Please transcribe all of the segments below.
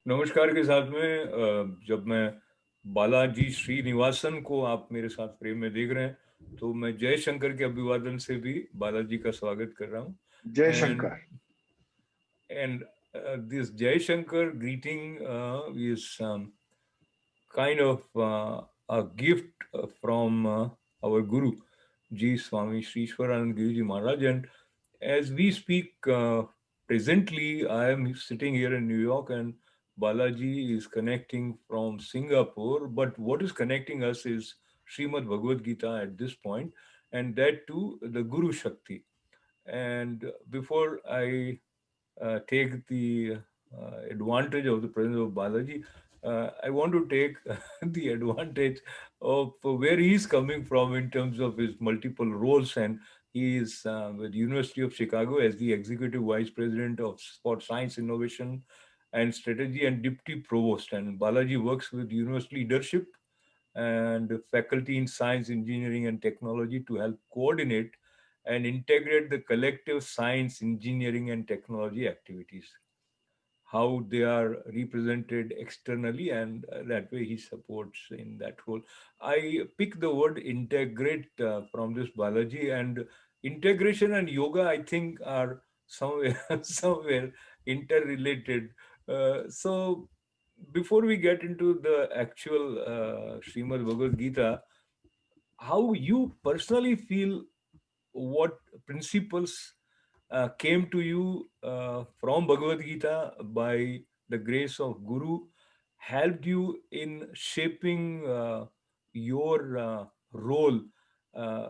नमस्कार के साथ में जब मैं बालाजी श्रीनिवासन को आप मेरे साथ फ्रेम में देख रहे हैं तो मैं जयशंकर के अभिवादन से भी बालाजी का स्वागत कर रहा हूँ जय and Shankar. and this Jayashankar greeting is kind of a gift from our Guru Ji Swami Sri Ishwaranand Giri Maharaj. And as we speak presently, I am sitting here in New York and Balaji is connecting from Singapore. But what is connecting us is Srimad Bhagavad Gita at this point, and that too the Guru Shakti. And before I take the advantage of the presence of Balaji, I want to take the advantage of where he is coming from in terms of his multiple roles. And he is with University of Chicago as the Executive Vice President of for Science Innovation and Strategy and Deputy Provost. And Balaji works with university leadership and faculty in science, engineering, and technology to help coordinate and integrate the collective science, engineering, and technology activities, how they are represented externally, and that way he supports in that role. I pick the word integrate from this Balaji, and integration and yoga, I think, are somewhere, somewhere interrelated. So before we get into the actual Srimad Bhagavad Gita, how you personally feel, what principles came to you from Bhagavad Gita by the grace of Guru, helped you in shaping your role uh,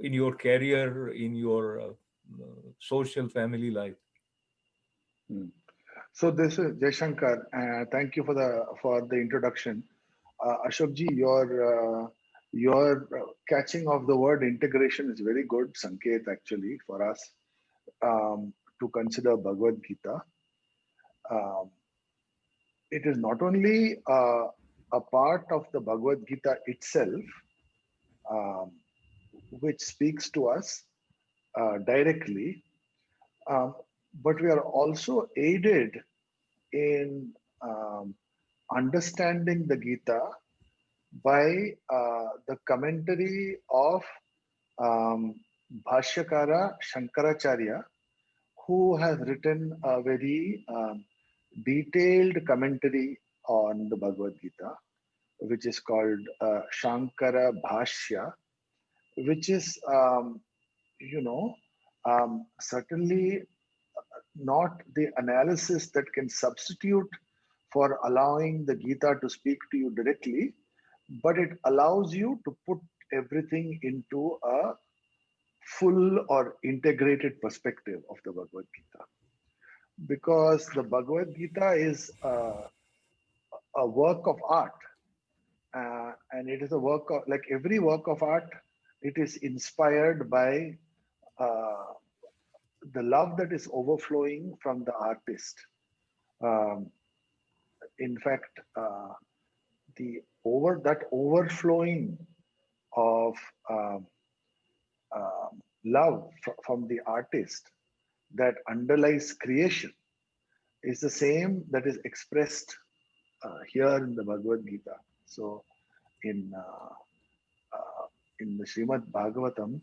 in your career, in your social family life? Hmm. So this is Jay Shankar. Thank you for the introduction. Ashok ji, your catching of the word integration is very good, Sanket, actually, for us to consider Bhagavad Gita. Um, it is not only a part of the Bhagavad Gita itself, um, which speaks to us directly, um, but we are also aided in um, understanding the Gita by the commentary of um, Bhashyakara Shankaracharya, who has written a very detailed commentary on the Bhagavad Gita, which is called Shankara Bhashya, which is, you know, certainly not the analysis that can substitute for allowing the Gita to speak to you directly, but it allows you to put everything into a full or integrated perspective of the Bhagavad Gita. Because the Bhagavad Gita is a work of art, and it is a work of, like every work of art, it is inspired by uh, the love that is overflowing from the artist. Um, in fact, the overflowing of um, love from the artist that underlies creation is the same that is expressed here in the Bhagavad Gita. So in in the Srimad Bhagavatam,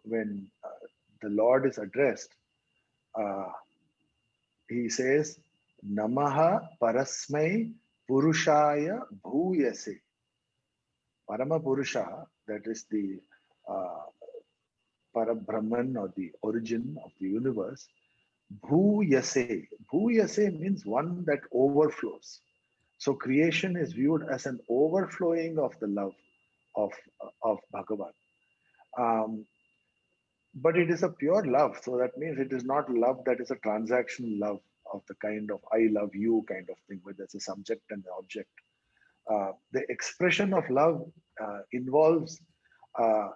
when the Lord is addressed, uh, he says, Namaha Parasmai Purushaya Bhuyase. Parama Purusha, that is the uh, Parabrahman or the origin of the universe. Bhuyase. Bhuyase means one that overflows. So creation is viewed as an overflowing of the love of, of Bhagavan. Um, but it is a pure love. So that means it is not love that is a transactional love of the kind of I love you kind of thing, where there's a subject and the object. The expression of love involves uh,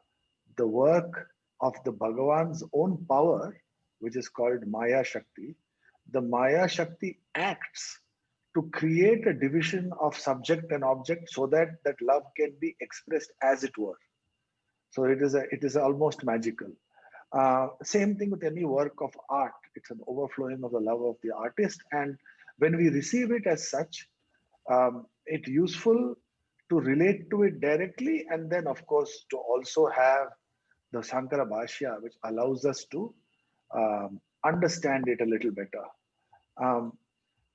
the work of the Bhagavan's own power, which is called Maya Shakti. The Maya Shakti acts to create a division of subject and object so that that love can be expressed as it were. So it is almost magical. Same thing with any work of art. It's an overflowing of the love of the artist. And when we receive it as such, it's useful to relate to it directly, and then, of course, to also have the Sankara Bhashya, which allows us to understand it a little better. Um,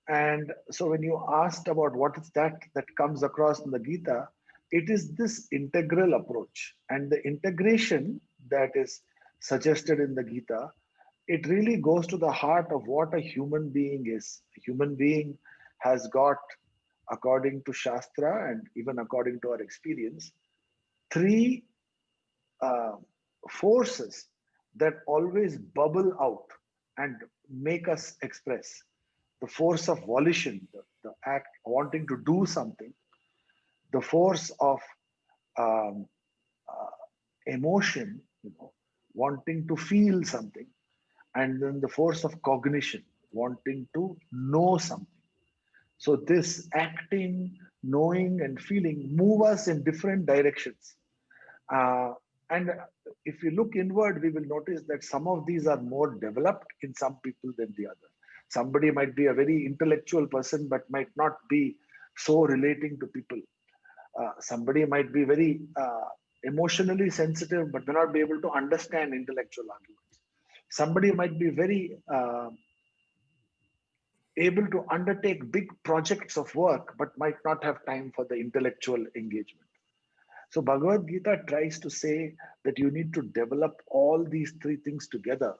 and so, when you asked about what is that comes across in the Gita, it is this integral approach and the integration that is suggested in the Gita. It really goes to the heart of what a human being is. A human being has got, according to Shastra and even according to our experience, three uh, forces that always bubble out and make us express: the force of volition, the act wanting to do something; the force of um, uh, emotion, wanting to feel something; and then the force of cognition, wanting to know something. So this acting, knowing, and feeling move us in different directions. And if we look inward, we will notice that some of these are more developed in some people than the other. Somebody might be a very intellectual person, but might not be so relating to people. Somebody might be very emotionally sensitive, but may not be able to understand intellectual arguments. Somebody might be very able to undertake big projects of work, but might not have time for the intellectual engagement. So Bhagavad Gita tries to say that you need to develop all these three things together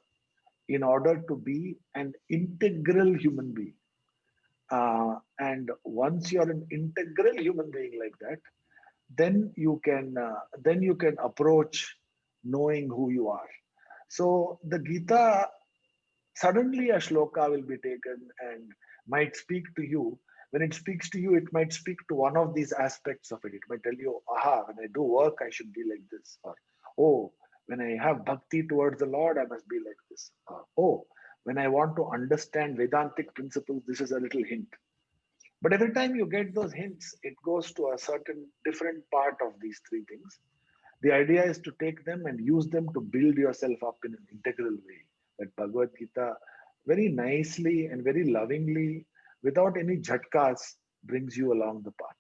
in order to be an integral human being. And once you're an integral human being like that, then you can approach knowing who you are. So the Gita, suddenly a shloka will be taken and might speak to you. When it speaks to you, it might speak to one of these aspects of it. It might tell you, aha, when I do work, I should be like this. Or, oh, when I have bhakti towards the Lord, I must be like this. Or, oh, when I want to understand Vedantic principles, this is a little hint. But every time you get those hints, it goes to a certain different part of these three things. The idea is to take them and use them to build yourself up in an integral way. That Bhagavad Gita very nicely and very lovingly, without any jhatkas, brings you along the path.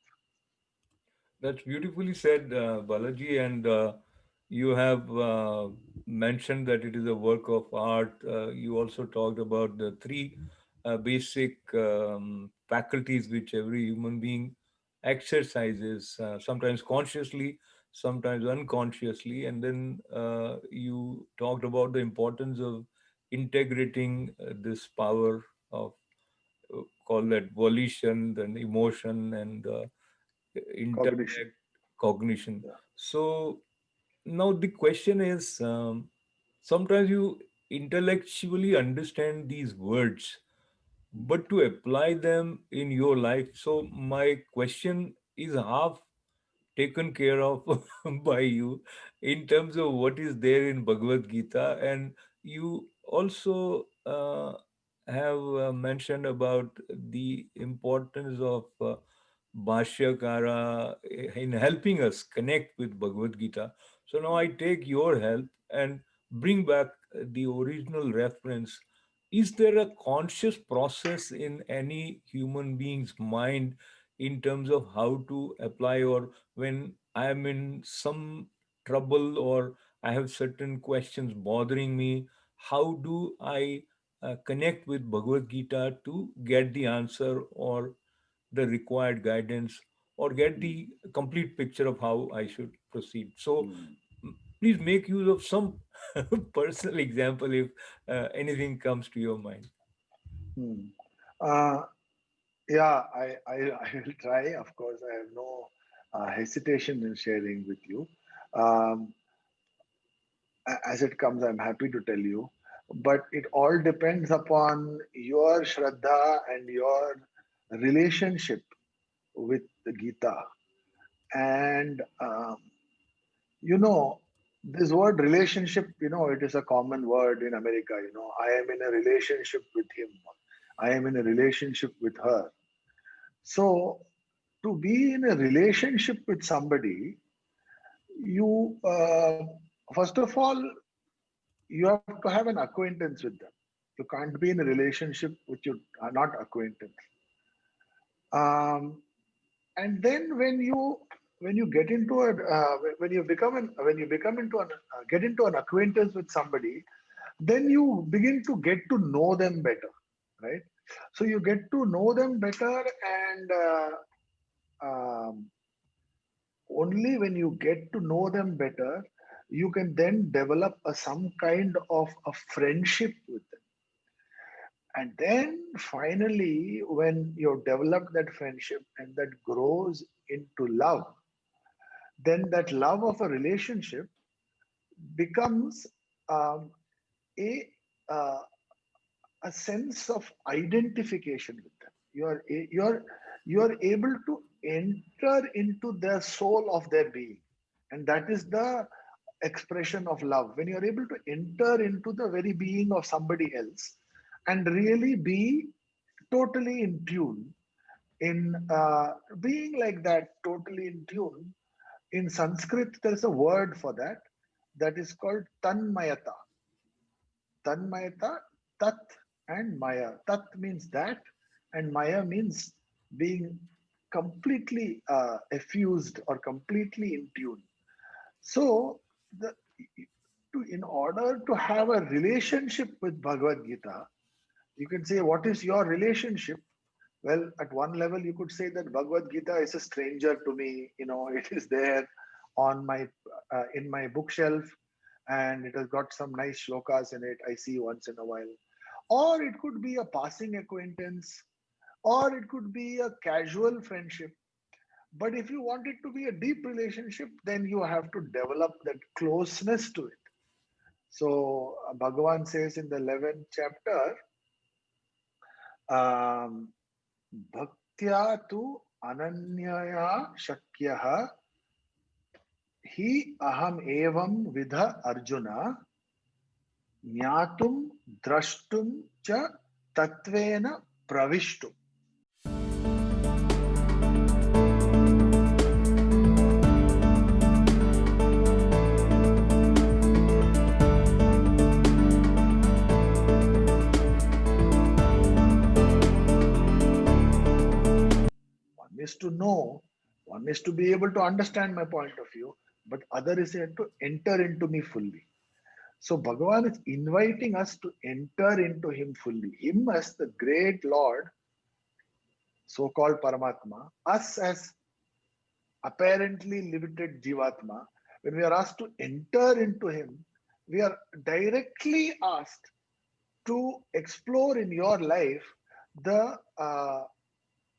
That's beautifully said, Balaji. And you have mentioned that it is a work of art. You also talked about the three basic faculties which every human being exercises, sometimes consciously, sometimes unconsciously. And then you talked about the importance of integrating this power of, call that volition, then emotion, and Cognition. intellect, cognition. Yeah. So now the question is, sometimes you intellectually understand these words, but to apply them in your life. So my question is half taken care of by you in terms of what is there in Bhagavad Gita. And you also have mentioned about the importance of Bhashyakara in helping us connect with Bhagavad Gita. So now I take your help and bring back the original reference. Is there a conscious process in any human being's mind in terms of how to apply, or when I am in some trouble or I have certain questions bothering me, how do I connect with Bhagavad Gita to get the answer or the required guidance or get Mm, the complete picture of how I should proceed? So, mm, please make use of some personal example if anything comes to your mind. mm. Uh, yeah, I will try. Of course, I have no hesitation in sharing with you. Um, as it comes, I'm happy to tell you. But it all depends upon your Shraddha and your relationship with the Gita. And, this word relationship, it is a common word in America. I am in a relationship with him, I am in a relationship with her. So, to be in a relationship with somebody, you, first of all, you have to have an acquaintance with them. You can't be in a relationship which you are not acquainted. Um, and then when you get into a when you become into an get into an acquaintance with somebody, then you begin to get to know them better, right? So you get to know them better, and only when you get to know them better, you can then develop some kind of a friendship with them. And then finally, when you develop that friendship and that grows into love, then that love of a relationship becomes um, a uh, a sense of identification with them. You are able to enter into the soul of their being, and that is the expression of love. When you are able to enter into the very being of somebody else and really be totally in tune, in being like that, totally in tune. In Sanskrit, there is a word for that, that is called tanmayata. Tanmayata, tat and maya. Tat means that, and maya means being completely effused or completely in tune. So, the, in order to have a relationship with Bhagavad Gita, you can say, what is your relationship? Well, at one level, you could say that Bhagavad Gita is a stranger to me. You know, it is there on my in my bookshelf, and it has got some nice shlokas in it. I see once in a while. Or it could be a passing acquaintance, or it could be a casual friendship. But if you want it to be a deep relationship, then you have to develop that closeness to it. So Bhagavan says in the 11th chapter, um, Bhaktya tu ananyaya shakyah hi aham evam vidha Arjuna ज्ञातुम द्रष्टुम च तत्वेन pravishtum. One is to know, one is to be able to understand my point of view, but other is to enter into me fully. So Bhagavan is inviting us to enter into him fully. Him as the great Lord, so-called Paramatma, us as apparently limited Jivatma. When we are asked to enter into him, we are directly asked to explore in your life the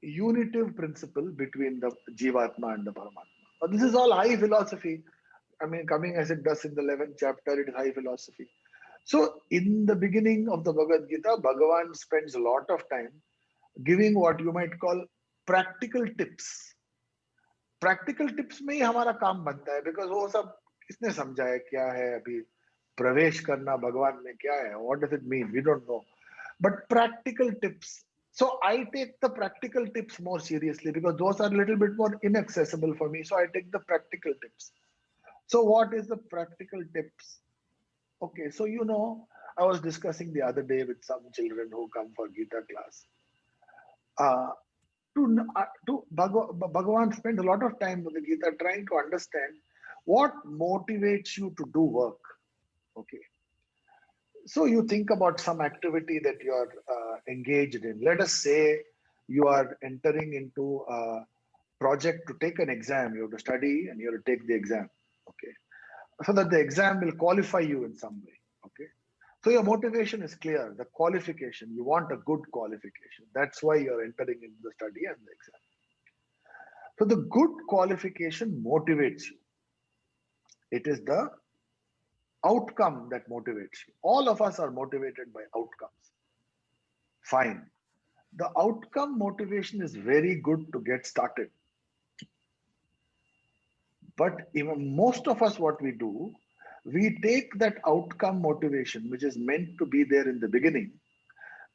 unitive principle between the Jivatma and the Paramatma. But this is all high philosophy. I mean, coming as it does in the 11th chapter, it is high philosophy. So, in the beginning of the Bhagavad Gita, Bhagavan spends a lot of time giving what you might call practical tips. Practical tips में ही हमारा काम बनता है, because वो सब किसने समझा है क्या है अभी प्रवेश करना भगवान में क्या है, what does it mean, we don't know. But practical tips, so I take the practical tips more seriously because those are a little bit more inaccessible for me, so I take the practical tips. So what is the practical tips? Okay, so I was discussing the other day with some children who come for Gita class. uh, Bhagavan spends a lot of time with the Gita trying to understand what motivates you to do work. Okay. So you think about some activity that you are engaged in. Let us say you are entering into a project to take an exam. You have to study and you have to take the exam. Okay. So that the exam will qualify you in some way. Okay. So your motivation is clear, the qualification. You want a good qualification. That's why you're entering into the study and the exam. So the good qualification motivates you. It is the outcome that motivates you. All of us are motivated by outcomes. Fine. The outcome motivation is very good to get started. But even most of us, what we do, we take that outcome motivation, which is meant to be there in the beginning,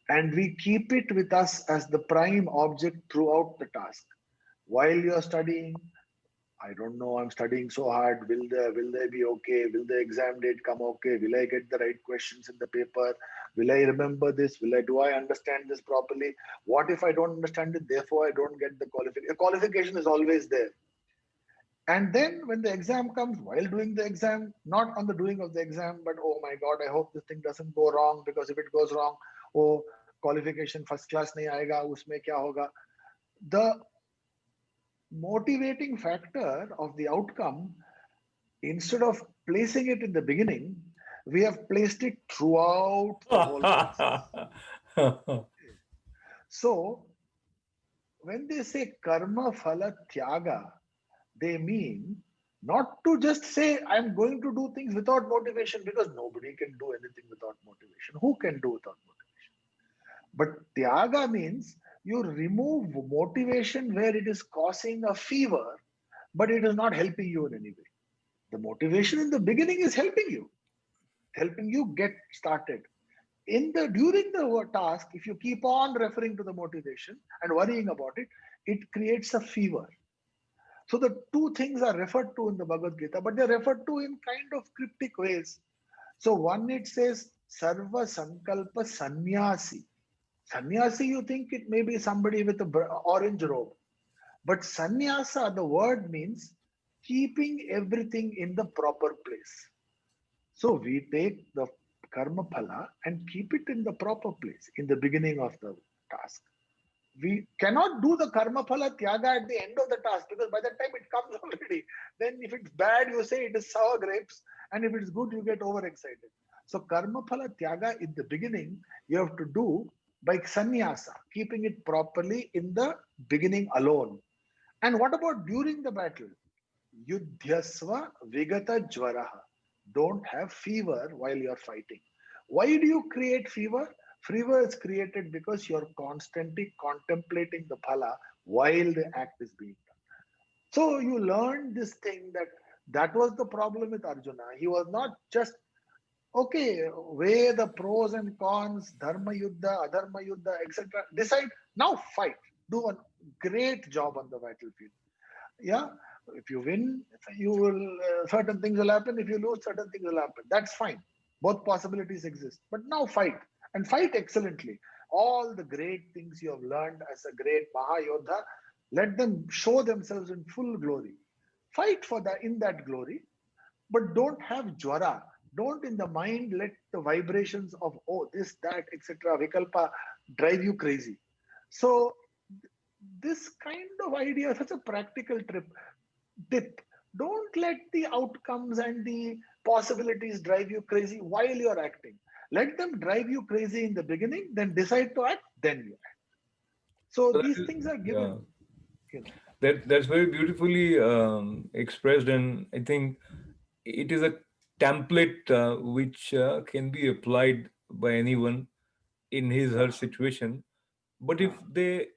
and we keep it with us as the prime object throughout the task. While you're studying, I don't know. I'm studying so hard. Will they be okay? Will the exam date come okay? Will I get the right questions in the paper? Will I remember this? Will I do I understand this properly? What if I don't understand it? Therefore, I don't get the qualification. The qualification is always there. And then when the exam comes, while doing the exam, not on the doing of the exam, but oh my God, I hope this thing doesn't go wrong, because if it goes wrong, oh, qualification first class nahi aayega, usme kya hoga? The motivating factor of the outcome, instead of placing it in the beginning, we have placed it throughout the whole process. So when they say karma phala tyaga, they mean not to just say, I'm going to do things without motivation, because nobody can do anything without motivation. Who can do without motivation? But tyaga means you remove motivation where it is causing a fever, but it is not helping you in any way. The motivation in the beginning is helping you get started. In the during the task, if you keep on referring to the motivation and worrying about it, it creates a fever. So the two things are referred to in the Bhagavad Gita, but they're referred to in kind of cryptic ways. So one, it says Sarva Sankalpa Sannyasi. Sannyasi, you think it may be somebody with a orange robe. But sannyasa, the word means keeping everything in the proper place. So we take the karma phala and keep it in the proper place in the beginning of the task. We cannot do the karma phala tyaga at the end of the task, because by that time it comes already. Then if it's bad, you say it is sour grapes, and if it's good, you get overexcited. So karma phala tyaga in the beginning, you have to do by sannyasa, keeping it properly in the beginning alone. And what about during the battle? Yudhyasva vigata jvaraha. Don't have fever while you're fighting. Why do you create fever? Fever is created because you're constantly contemplating the phala while the act is being done. So you learn this thing, that was the problem with Arjuna. He was not just okay, weigh the pros and cons, dharma yuddha, adharma yuddha, etc. Decide, now fight. Do a great job on the battlefield. Yeah, if you win, you will certain things will happen. If you lose, certain things will happen. That's fine. Both possibilities exist. But now fight, and fight excellently. All the great things you have learned as a great Mahayodha, let them show themselves in full glory. Fight for that, in that glory, but don't have jwara. Don't in the mind let the vibrations of oh this that etc. vikalpa drive you crazy. So this kind of idea, such a practical tip. Don't let the outcomes and the possibilities drive you crazy while you're acting. Let them drive you crazy in the beginning, then decide to act, then you act. So That these is, things are yeah, given, you know. that's very beautifully expressed, and I think it is a template which can be applied by anyone in his her Uh, situation. But if uh, they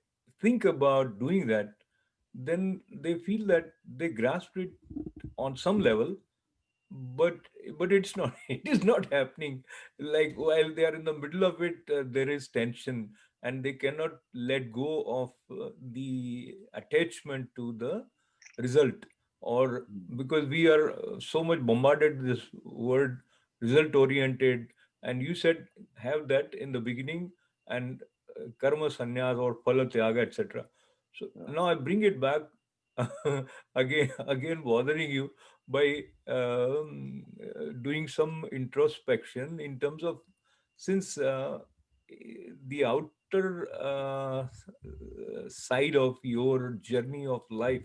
think about doing that, then they feel that they grasped it on some level, but it's not it is not happening. Like while they are in the middle of it, there is tension, and they cannot let go of the attachment to the result. Or because we are so much bombarded with this word result oriented, and you said have that in the beginning, and karma sannyas or phala tyaga, etc. So uh, now I bring it back again bothering you by doing some introspection in terms of, since the outer side of your journey of life,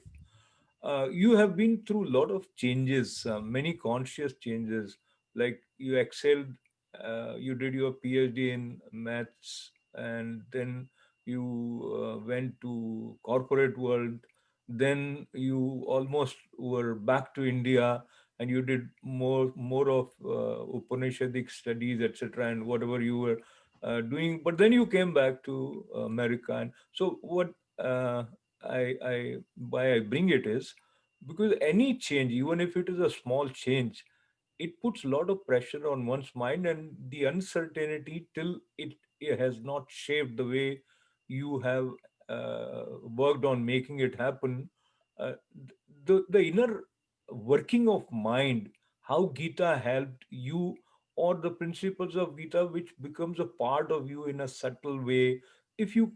you have been through a lot of changes, many conscious changes. Like you excelled, you did your PhD in maths, and then you went to corporate world. Then you almost were back to India, and you did more of Upanishadic studies, etc., and whatever you were doing. But then you came back to America, and so what I why I bring it is because any change, even if it is a small change, it puts a lot of pressure on one's mind, and the uncertainty till it has not shaped the way you have worked on making it happen. the inner working of mind, how Gita helped you, or the principles of Gita which becomes a part of you in a subtle way, if you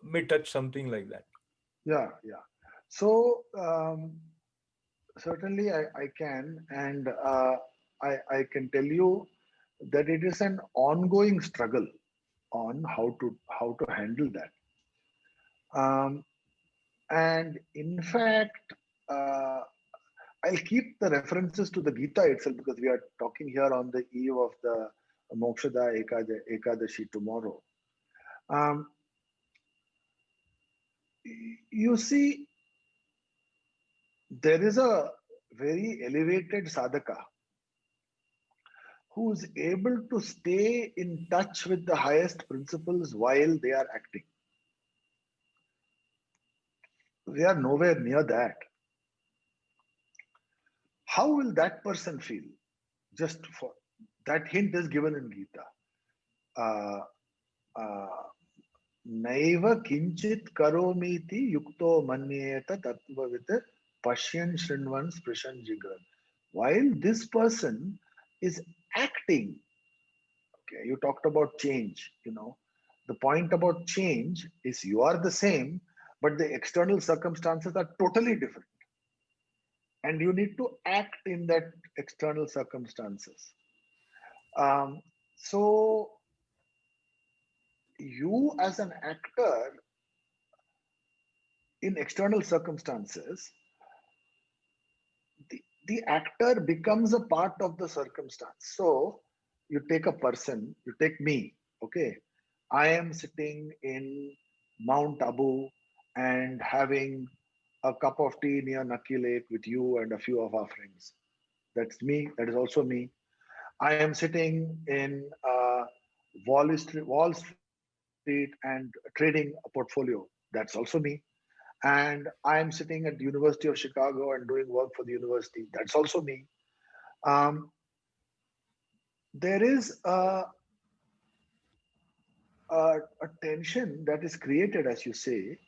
may touch something like that. Yeah, yeah. So certainly I can, and I can tell you that it is an ongoing struggle on how to handle that. Um, and in fact, uh, I'll keep the references to the Gita itself because we are talking here on the eve of the Mokshada Ekadashi tomorrow. Um, you see, there is a very elevated sadhaka who is able to stay in touch with the highest principles while they are acting. We are nowhere near that. How will that person feel? Just for that hint is given in Gita. Uh, uh, Naiva kinchit karomiti yukto manyeta tattvavit pashyan shrinvan sprishan jigran. While this person is acting, okay, you talked about change, the point about change is you are the same, but the external circumstances are totally different. And you need to act in that external circumstances. Um, so you as an actor in external circumstances, the actor becomes a part of the circumstance. So you take a person, you take me, okay? I am sitting in Mount Abu and having a cup of tea near Naki Lake with you and a few of our friends. That's me. That is also me. I am sitting in Wall Street and trading a portfolio. That's also me. And I am sitting at the University of Chicago and doing work for the university. That's also me. Um, there is a tension that is created, as you say,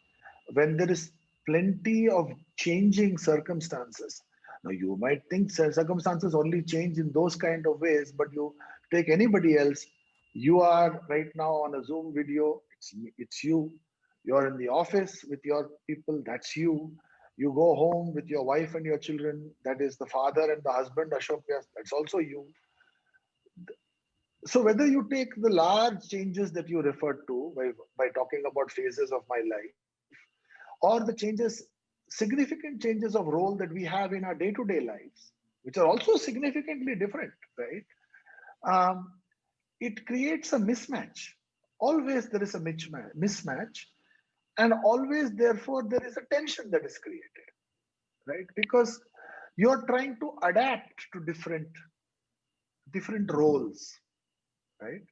when there is plenty of changing circumstances. Now, you might think circumstances only change in those kind of ways, but you take anybody else. You are right now on a Zoom video. It's you. You're in the office with your people. That's you. You go home with your wife and your children. That is the father and the husband, Ashok Vyas. That's also you. So whether you take the large changes that you referred to by talking about phases of my life, or the changes, significant changes of role that we have in our day-to-day lives, which are also significantly different, right? Um, it creates a mismatch. Always there is a mismatch, and always, therefore, there is a tension that is created, right? Because you're trying to adapt to different roles, right?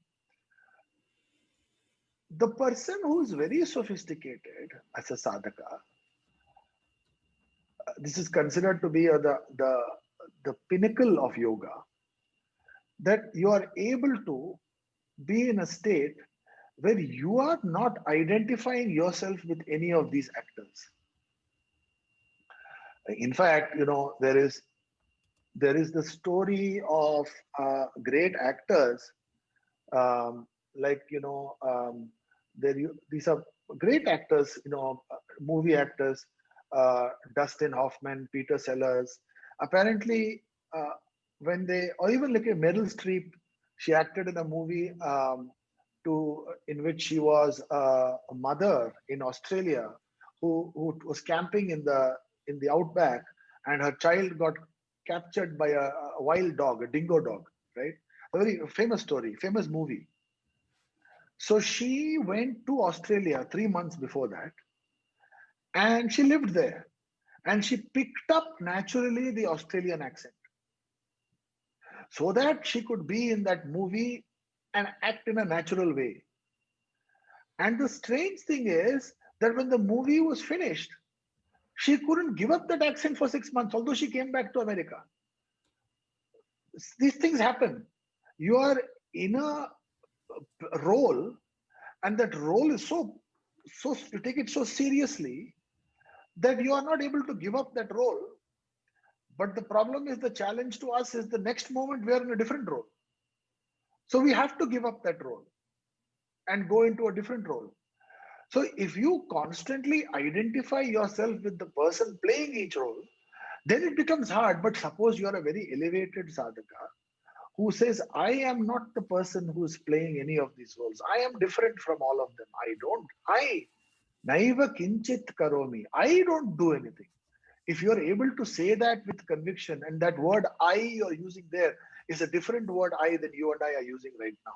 The person who is very sophisticated as a sadhaka, this is considered to be the pinnacle of yoga, that you are able to be in a state where you are not identifying yourself with any of these actors. In fact, there is the story of great actors, like these are great actors, movie actors, Dustin Hoffman, Peter Sellers. Apparently, uh, when they, or even like a Meryl Streep, she acted in a movie to in which she was a mother in Australia who was camping in the outback, and her child got captured by a wild dog, a dingo dog, right? A very famous story, famous movie. So she went to Australia 3 months before that, and she lived there. And she picked up naturally the Australian accent so that she could be in that movie and act in a natural way. And the strange thing is that when the movie was finished, she couldn't give up that accent for 6 months, although she came back to America. These things happen. You are in a role, and that role is so you take it so seriously that you are not able to give up that role. But the problem is, the challenge to us is the next moment we are in a different role. So we have to give up that role and go into a different role. So if you constantly identify yourself with the person playing each role, then it becomes hard. But suppose you are a very elevated sadhaka who says, I am not the person who is playing any of these roles. I am different from all of them. I, naiva kinchit karomi. I don't do anything. If you are able to say that with conviction, and that word I you're using there is a different word I than you and I are using right now.